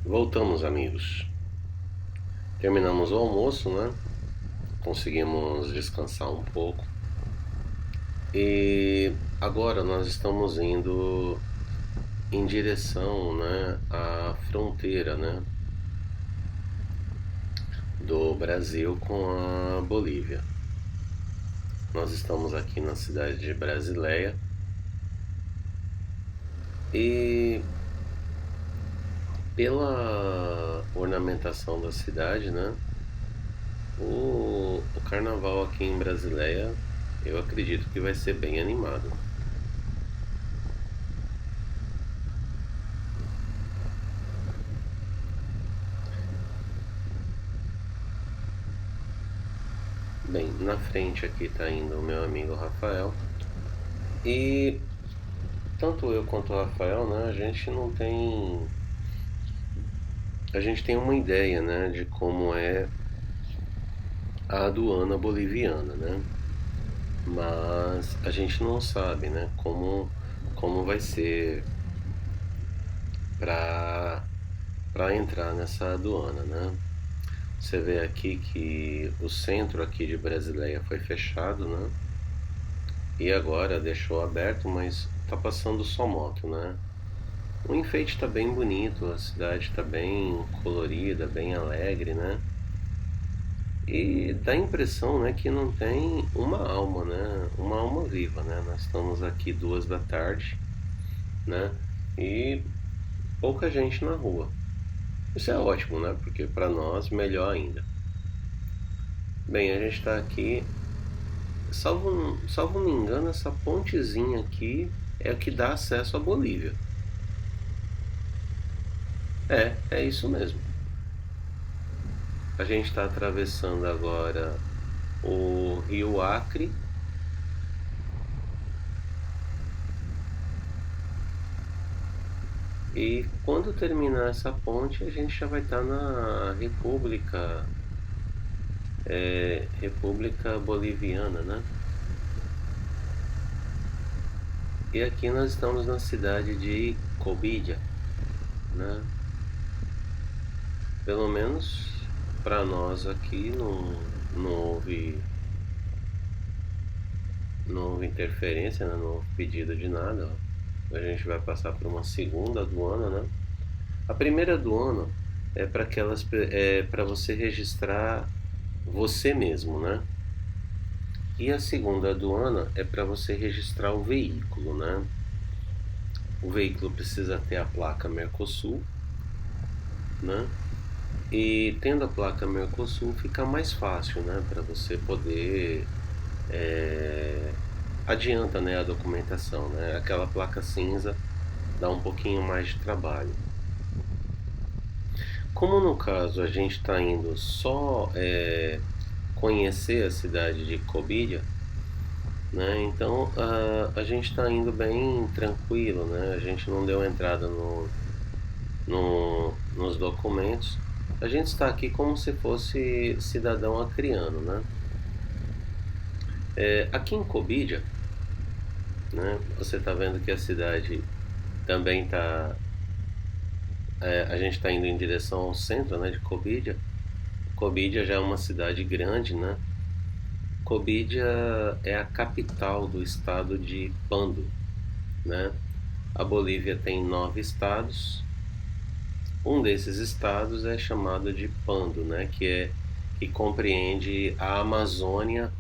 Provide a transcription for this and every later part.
Voltamos, amigos. Terminamos o almoço, né? Conseguimos descansar um pouco. E agora nós estamos indo em direção, né, à fronteira, né, do Brasil com a Bolívia. Nós estamos aqui na cidade de Brasileia e pela ornamentação da cidade, né, o carnaval aqui em Brasileia eu acredito que vai ser bem animado. Bem, na frente aqui está indo o meu amigo Rafael e tanto eu quanto o Rafael, né, a gente tem uma ideia, né, de como é a aduana boliviana, né? Mas a gente não sabe, né, como vai ser para para entrar nessa aduana, né? Você vê aqui que o centro aqui de Brasileia foi fechado, né? E agora deixou aberto, mas tá passando só moto, né? O enfeite está bem bonito, a cidade está bem colorida, bem alegre, né? E dá a impressão, né, que não tem uma alma, né? Uma alma viva, né? Nós estamos aqui 2 da tarde, né? E pouca gente na rua. Isso é ótimo, né? Porque para nós melhor ainda. Bem, a gente está aqui, salvo me engano, essa pontezinha aqui é a que dá acesso à Bolívia. É isso mesmo. A gente está atravessando agora o Rio Acre e quando terminar essa ponte a gente já vai estar na República Boliviana, né? E aqui nós estamos na cidade de Cobija, né? Pelo menos para nós aqui não houve interferência, né? Não houve pedido de nada. A gente vai passar por uma segunda aduana, né? A primeira aduana é para você registrar você mesmo, né? E a segunda aduana é para você registrar o veículo, né? O veículo precisa ter a placa Mercosul, né? E tendo a placa Mercosul fica mais fácil, né? Para você poder é, adianta, né, a documentação, né? Aquela placa cinza dá um pouquinho mais de trabalho. Como no caso a gente está indo só conhecer a cidade de Cobilha, né? Então a gente está indo bem tranquilo, né? A gente não deu entrada nos documentos. A gente está aqui como se fosse cidadão acriano, né? Aqui em Cobilha, né? Você está vendo que a cidade também está a gente está indo em direção ao centro, né, de Cobilha. Cobilha já é uma cidade grande, né? Cobilha é a capital do estado de Pando, né? A Bolívia tem 9 estados. Um desses estados é chamado de Pando, né? Que compreende a Amazônia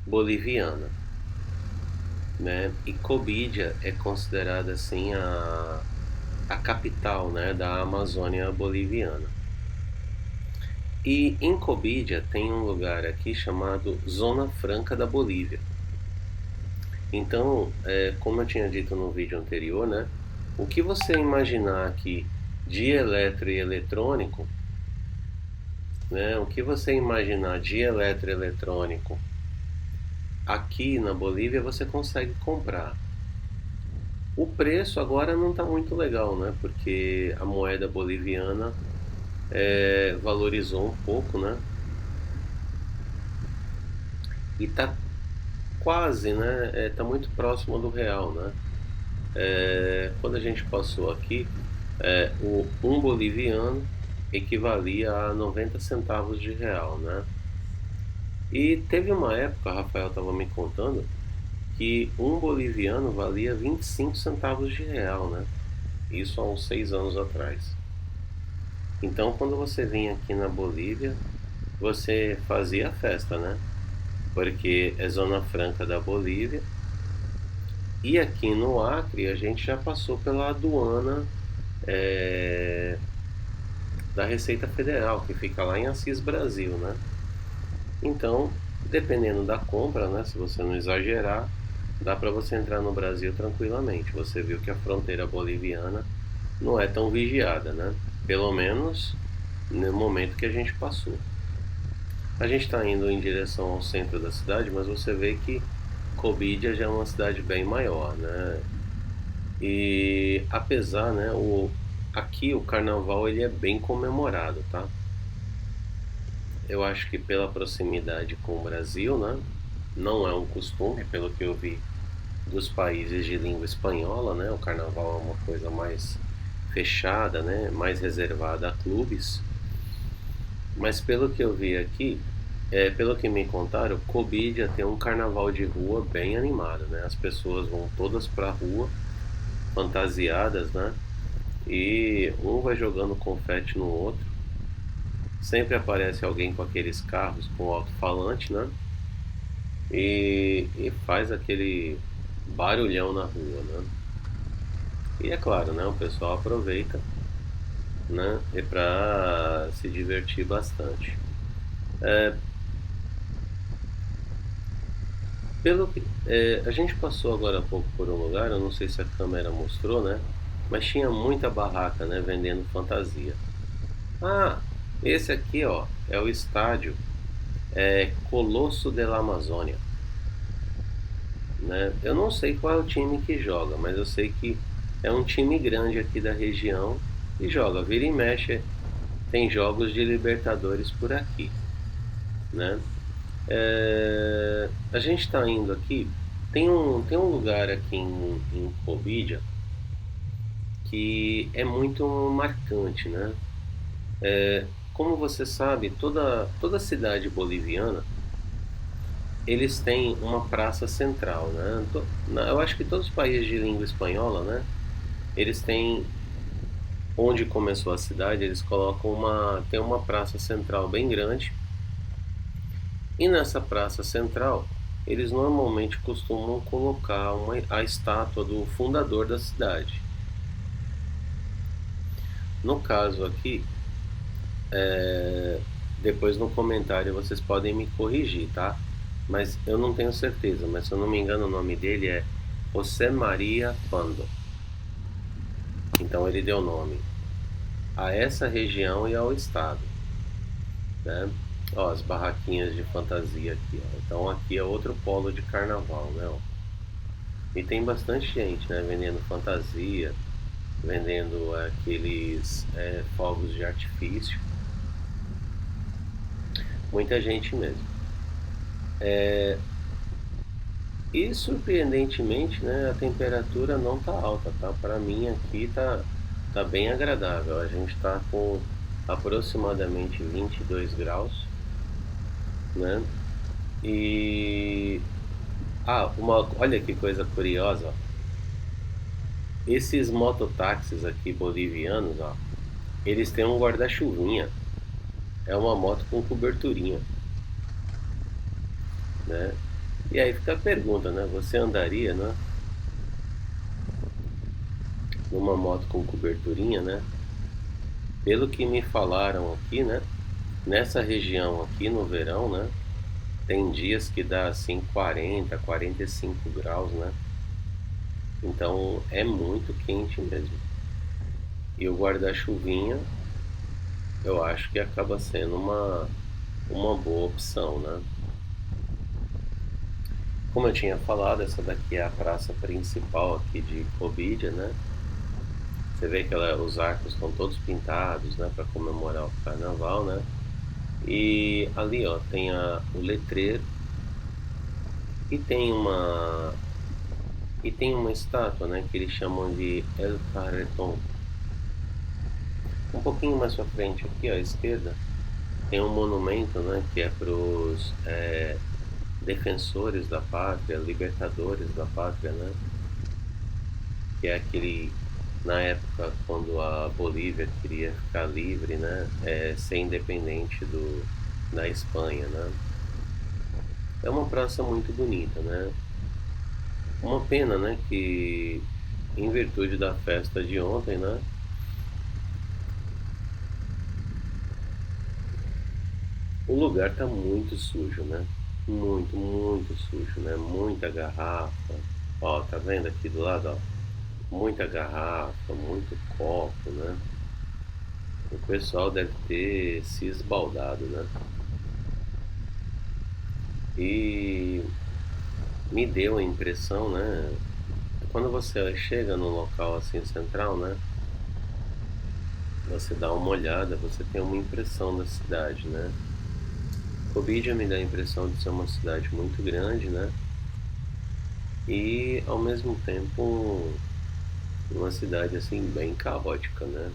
boliviana, né? E Cobilha é considerada assim a capital, né, da Amazônia boliviana. E em Cobilha tem um lugar aqui chamado Zona Franca da Bolívia. Então, como eu tinha dito no vídeo anterior, né, o que você imaginar aqui de eletro e eletrônico, né, o que você imaginar de eletroeletrônico aqui na Bolívia você consegue comprar. O preço agora não está muito legal, né, porque a moeda boliviana valorizou um pouco, né, e está quase, né, está muito próximo do real, né. Quando a gente passou aqui, o um boliviano equivalia a 90 centavos de real, né? E teve uma época, Rafael estava me contando, que um boliviano valia 25 centavos de real, né? Isso há uns 6 anos atrás. Então, quando você vinha aqui na Bolívia, você fazia festa, né? Porque é zona franca da Bolívia. E aqui no Acre, a gente já passou pela aduana é, da Receita Federal, que fica lá em Assis, Brasil, né? Então, dependendo da compra, né? Se você não exagerar, dá para você entrar no Brasil tranquilamente. Você viu que a fronteira boliviana não é tão vigiada, né? Pelo menos no momento que a gente passou. A gente está indo em direção ao centro da cidade, mas você vê que Cobídia já é uma cidade bem maior, né? E apesar, né, aqui o carnaval ele é bem comemorado, tá? Eu acho que pela proximidade com o Brasil, né? Não é um costume, pelo que eu vi dos países de língua espanhola, né? O carnaval é uma coisa mais fechada, né? Mais reservada a clubes. Mas pelo que eu vi aqui, pelo que me contaram, Cobídia tem um carnaval de rua bem animado, né? As pessoas vão todas pra rua, fantasiadas, né? E um vai jogando confete no outro. Sempre aparece alguém com aqueles carros com alto-falante, né? E faz aquele barulhão na rua, né? E é claro, né? O pessoal aproveita, né? E para se divertir bastante. É, a gente passou agora há pouco por um lugar, eu não sei se a câmera mostrou, né? Mas tinha muita barraca, né? Vendendo fantasia. Ah, esse aqui, ó, é o estádio Colosso de la Amazônia, né? Eu não sei qual é o time que joga, mas eu sei que é um time grande aqui da região e joga. Vira e mexe, tem jogos de Libertadores por aqui, né? A gente está indo aqui. Tem um lugar aqui em Cobídia que é muito marcante, né? Como você sabe, toda cidade boliviana eles têm uma praça central, né? Eu acho que todos os países de língua espanhola, né? Eles têm onde começou a cidade, eles colocam tem uma praça central bem grande. E nessa praça central, eles normalmente costumam colocar a estátua do fundador da cidade. No caso aqui, depois no comentário vocês podem me corrigir, tá? Mas eu não tenho certeza, mas se eu não me engano o nome dele é José Maria Pando. Então ele deu nome a essa região e ao estado, né? Ó, as barraquinhas de fantasia aqui, ó. Então aqui é outro polo de carnaval, né? Ó. E tem bastante gente, né? Vendendo fantasia, vendendo aqueles fogos de artifício. Muita gente mesmo. E surpreendentemente, né? A temperatura não tá alta, tá? Para mim aqui tá bem agradável. A gente tá com aproximadamente 22 graus, né? E olha que coisa curiosa, ó. Esses mototáxis aqui bolivianos, ó, eles têm um guarda-chuvinha. É uma moto com coberturinha, né? E aí fica a pergunta, né? Você andaria, né? Numa moto com coberturinha, né? Pelo que me falaram aqui, né? Nessa região aqui no verão, né? Tem dias que dá assim 40, 45 graus, né? Então é muito quente mesmo. E o guarda-chuvinha eu acho que acaba sendo uma boa opção, né? Como eu tinha falado, essa daqui é a praça principal aqui de Cobídia, né? Você vê que os arcos estão todos pintados, né? Para comemorar o carnaval, né? E ali, ó, tem o letreiro e tem uma estátua, né? Que eles chamam de El Carretón. Um pouquinho mais pra frente aqui, ó, à esquerda, tem um monumento, né, que é para os defensores da pátria, libertadores da pátria, né, que é aquele, na época quando a Bolívia queria ficar livre, né, ser independente da Espanha, né. É uma praça muito bonita, né. Uma pena, né, que em virtude da festa de ontem, né, o lugar tá muito sujo, né? Muito, muito sujo, né? Muita garrafa. Ó, tá vendo aqui do lado, ó? Muita garrafa, muito copo, né? O pessoal deve ter se esbaldado, né? E me deu a impressão, né? Quando você chega num local assim central, né? Você dá uma olhada, você tem uma impressão da cidade, né? Cobídia me dá a impressão de ser uma cidade muito grande, né? E ao mesmo tempo uma cidade assim bem caótica, né?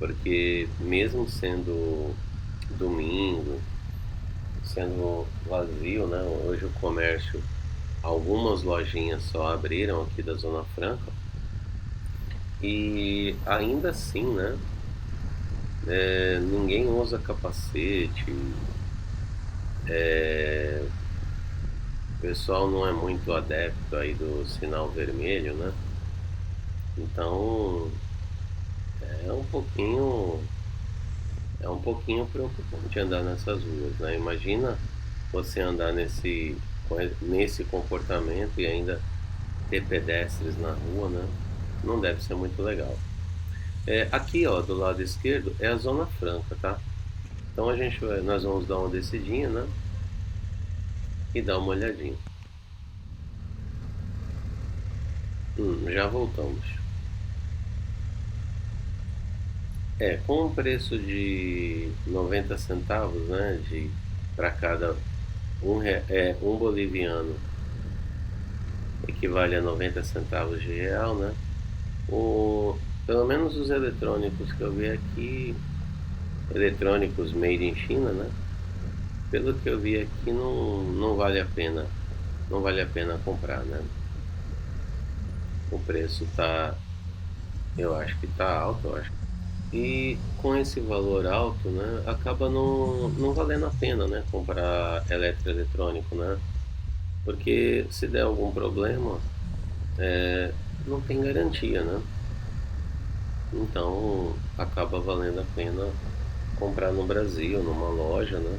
Porque mesmo sendo domingo, sendo vazio, né? Hoje o comércio, algumas lojinhas só abriram aqui da Zona Franca e ainda assim, né? Ninguém usa capacete, o pessoal não é muito adepto aí do sinal vermelho, né? Então é um pouquinho é um pouquinho preocupante andar nessas ruas, né? Imagina você andar nesse comportamento e ainda ter pedestres na rua, né? Não deve ser muito legal. Aqui, ó, do lado esquerdo é a Zona Franca, tá? Então nós vamos dar uma descidinha, né? E dar uma olhadinha. Já voltamos. Com um preço de 90 centavos, né? Para cada um boliviano equivale a 90 centavos de real, né? Pelo menos os eletrônicos que eu vi aqui, eletrônicos made in China, né? Pelo que eu vi aqui, não vale a pena, não vale a pena comprar, né? O preço tá, eu acho que tá alto, eu acho. E com esse valor alto, né, acaba não valendo a pena, né, comprar eletroeletrônico, né? Porque se der algum problema, não tem garantia, né? Então acaba valendo a pena comprar no Brasil, numa loja, né?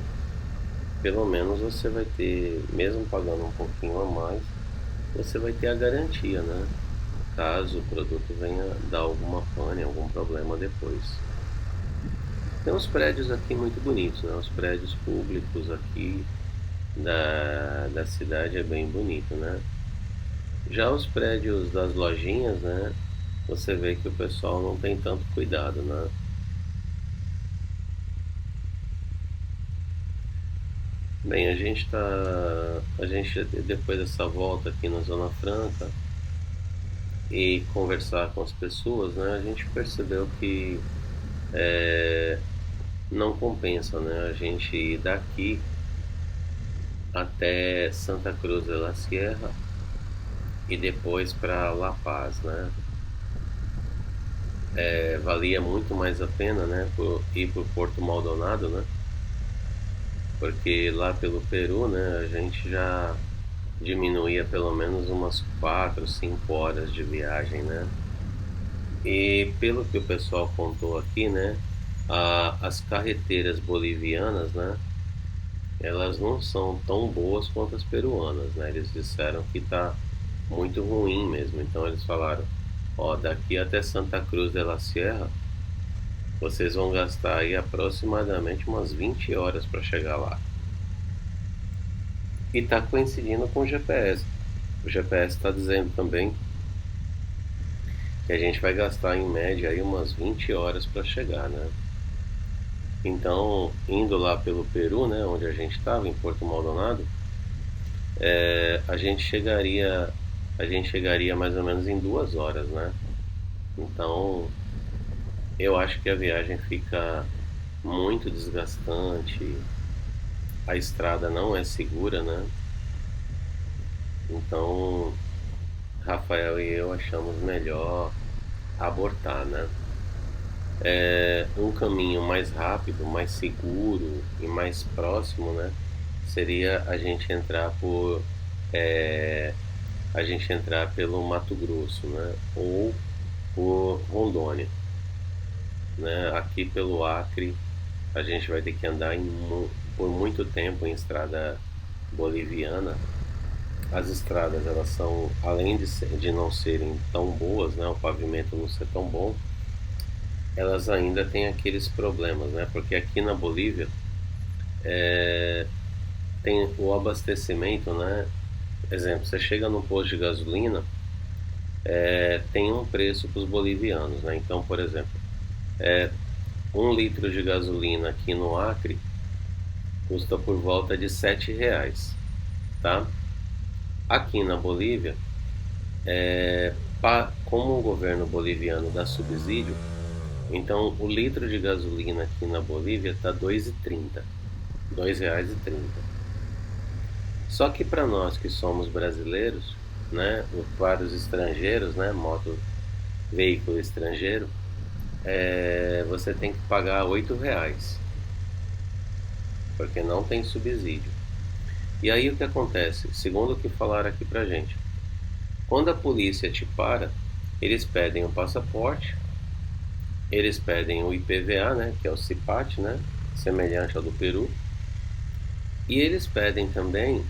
Pelo menos você vai ter, mesmo pagando um pouquinho a mais, você vai ter a garantia, né? Caso o produto venha dar alguma pane, algum problema depois. Tem uns prédios aqui muito bonitos, né? Os prédios públicos aqui da cidade é bem bonito, né? Já os prédios das lojinhas, né? Você vê que o pessoal não tem tanto cuidado, né? Bem, a gente depois dessa volta aqui na Zona Franca e conversar com as pessoas, né? A gente percebeu que não compensa, né? A gente ir daqui até Santa Cruz de la Sierra e depois para La Paz, né? Valia muito mais a pena, né? Ir para o Porto Maldonado, né? Porque lá pelo Peru, né? A gente já diminuía pelo menos umas 4, 5 horas de viagem, né? E pelo que o pessoal contou aqui, né? As carreteiras bolivianas, né? Elas não são tão boas quanto as peruanas, né? Eles disseram que tá muito ruim mesmo. Então eles falaram, ó, daqui até Santa Cruz de la Sierra, vocês vão gastar aí aproximadamente umas 20 horas para chegar lá. E tá coincidindo com o GPS. O GPS está dizendo também que a gente vai gastar em média aí umas 20 horas para chegar, né? Então, indo lá pelo Peru, né, onde a gente estava, em Porto Maldonado, a gente chegaria mais ou menos em 2 horas, né? Então, Eu acho que a viagem fica muito desgastante, a estrada não é segura, né? Então, Rafael e eu achamos melhor abortar, né? Um caminho mais rápido, mais seguro e mais próximo, né? Seria é, a gente entrar pelo Mato Grosso, né? Ou por Rondônia, né? Aqui pelo Acre, a gente vai ter que andar por muito tempo em estrada boliviana. As estradas, elas são, além de não serem tão boas, né? O pavimento não ser tão bom, elas ainda têm aqueles problemas, né? Porque aqui na Bolívia tem o abastecimento, né? Exemplo, você chega no posto de gasolina, tem um preço para os bolivianos, né? Então, por exemplo, 1 litro de gasolina aqui no Acre custa por volta de R$ 7, tá? Aqui na Bolívia, como o governo boliviano dá subsídio, então o litro de gasolina aqui na Bolívia está R$ 2,30. Só que para nós que somos brasileiros, né, para os estrangeiros, né, veículo estrangeiro, você tem que pagar R$ 8, porque não tem subsídio. E aí o que acontece? Segundo o que falaram aqui pra gente, quando a polícia te para, eles pedem o passaporte, eles pedem o IPVA, né, que é o CIPAT, né, semelhante ao do Peru, e eles pedem também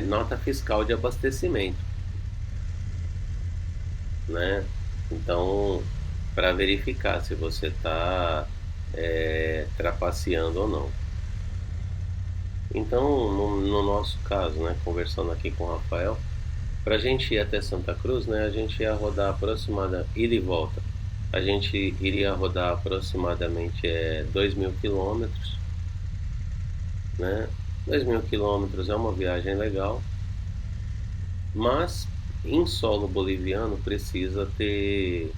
nota fiscal de abastecimento, né? Então, para verificar se você está trapaceando ou não. Então, no nosso caso, né, conversando aqui com o Rafael, para a gente ir até Santa Cruz, né, a gente ia rodar aproximadamente, ida e volta, a gente iria rodar aproximadamente 2.000 quilômetros, né? 2.000 quilômetros é uma viagem legal, mas em solo boliviano precisa ter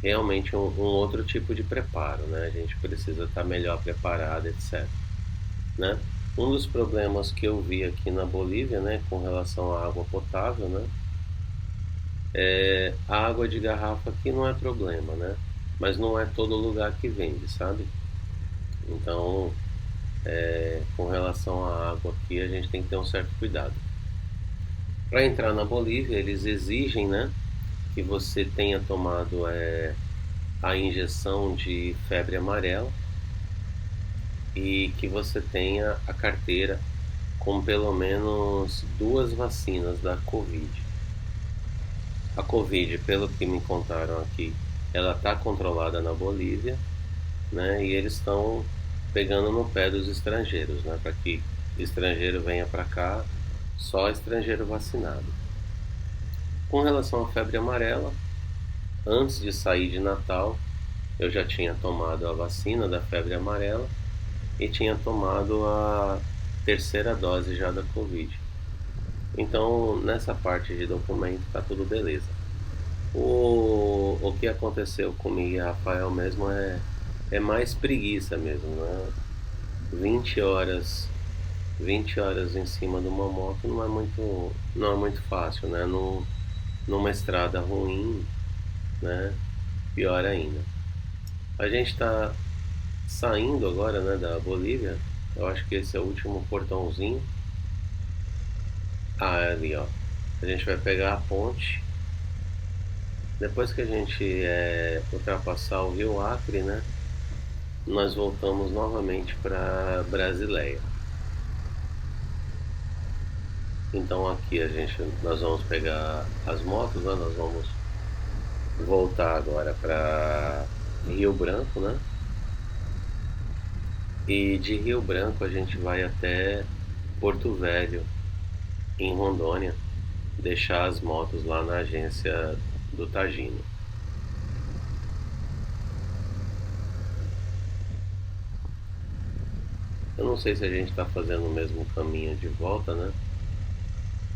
realmente um outro tipo de preparo, né? A gente precisa estar melhor preparado, etc, né? Um dos problemas que eu vi aqui na Bolívia, né, com relação à água potável, né, a água de garrafa aqui não é problema, né? Mas não é todo lugar que vende, sabe? Então, com relação à água aqui, a gente tem que ter um certo cuidado. Para entrar na Bolívia, eles exigem, né, que você tenha tomado a injeção de febre amarela e que você tenha a carteira com pelo menos 2 vacinas da Covid. A Covid, pelo que me contaram aqui, ela está controlada na Bolívia, né? E eles estão pegando no pé dos estrangeiros, né? Para que estrangeiro venha para cá, só estrangeiro vacinado. Com relação à febre amarela, antes de sair de Natal, eu já tinha tomado a vacina da febre amarela e tinha tomado a terceira dose já da Covid. Então, nessa parte de documento tá tudo beleza. O que aconteceu comigo e Rafael mesmo é mais preguiça mesmo, né? 20 horas, 20 horas em cima de uma moto não é muito fácil, né? Numa estrada ruim, né? Pior ainda. A gente está saindo agora, né, da Bolívia. Eu acho que esse é o último portãozinho. Ah, é ali, ó. A gente vai pegar a ponte. Depois que a gente ultrapassar o Rio Acre, né? Nós voltamos novamente para Brasileia. Então aqui nós vamos pegar as motos, né? Nós vamos voltar agora para Rio Branco, né? E de Rio Branco a gente vai até Porto Velho, em Rondônia, deixar as motos lá na agência do Tagino. Eu não sei se a gente está fazendo o mesmo caminho de volta, né?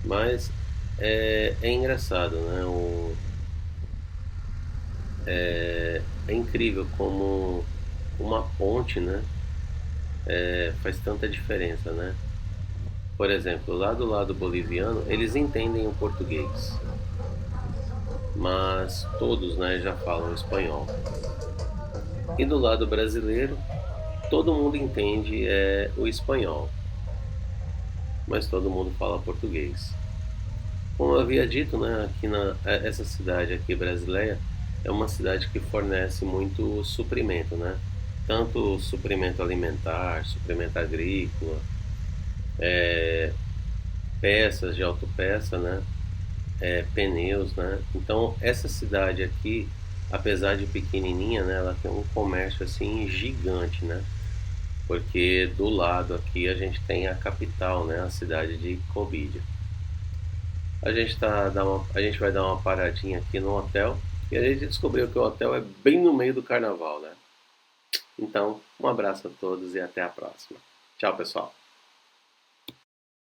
Mas é engraçado, né? é incrível como uma ponte, né, faz tanta diferença, né? Por exemplo, lá do lado boliviano, eles entendem o português, mas todos, né, já falam espanhol. E do lado brasileiro, todo mundo entende o espanhol, mas todo mundo fala português. Como eu havia dito, né, essa cidade aqui brasileira é uma cidade que fornece muito suprimento, né? Tanto suprimento alimentar, suprimento agrícola, peças de autopeça, né? Pneus, né? Então essa cidade aqui, apesar de pequenininha, né, ela tem um comércio assim gigante, né? Porque do lado aqui a gente tem a capital, né, a cidade de Cobídia. A gente vai dar uma paradinha aqui no hotel e a gente descobriu que o hotel é bem no meio do carnaval, né? Então, um abraço a todos e até a próxima. Tchau, pessoal.